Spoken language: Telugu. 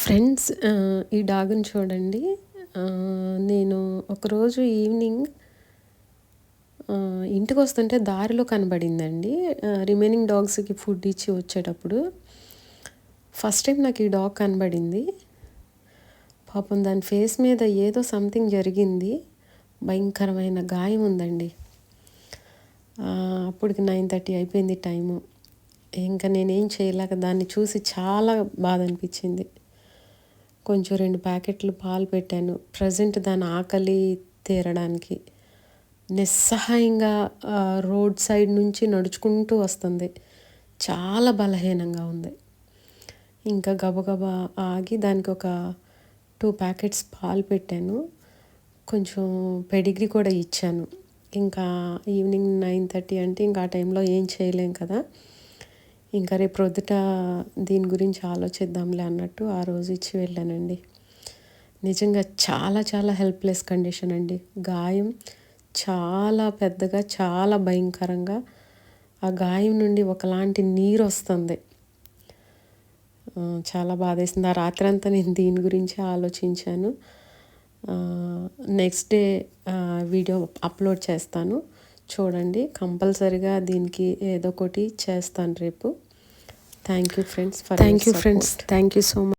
ఫ్రెండ్స్ ఈ డాగ్‌ని చూడండి. నేను ఒకరోజు ఈవినింగ్ ఇంటికొస్తుంటే దారిలో కనబడిందండి. రిమైనింగ్ డాగ్స్‌కి ఫుడ్ ఇచ్చి వచ్చేటప్పుడు. ఫస్ట్ టైం నాకు ఈ డాగ్ కనబడింది. పాపం దాని ఫేస్ మీద ఏదో సంథింగ్ జరిగింది. భయంకరమైన గాయం ఉందండి. అప్పటికి 9:30 అయిపోయింది టైము. ఇంకా నేనేం చేయలేక దాన్ని చూసి చాలా బాధ అనిపించింది. కొంచెం 2 ప్యాకెట్లు పాలు పెట్టాను. ప్రెజెంట్ దాని ఆకలి తీరడానికి. నిస్సహాయంగా రోడ్ సైడ్ నుంచి నడుచుకుంటూ వస్తుంది. చాలా బలహీనంగా ఉంది. ఇంకా గబగబా ఆగి దానికి ఒక 2 ప్యాకెట్స్ పాలు పెట్టాను. కొంచెం పెడిగ్రీ కూడా ఇచ్చాను. ఇంకా ఈవినింగ్ 9:30 అంటే ఇంకా ఆ టైంలో ఏం చేయలేం కదా! ఇంకా రేపు ప్రొద్దుట దీని గురించి ఆలోచిద్దాంలే అన్నట్టు ఆ రోజు ఇచ్చి వెళ్ళానండి. నిజంగా చాలా చాలా హెల్ప్లెస్ కండిషన్ అండి. గాయం చాలా పెద్దగా, చాలా భయంకరంగా ఆ గాయం నుండి ఒకలాంటి నీరు వస్తుంది. చాలా బాధేసింది. ఆ రాత్రంతా నేను దీని గురించే ఆలోచించాను. నెక్స్ట్ డే వీడియో అప్లోడ్ చేస్తాను. చూడండి. కంపల్సరీగా దీనికి ఏదో ఒకటి చేస్తాను రేపు. Thank you friends for your support. Thank you so much.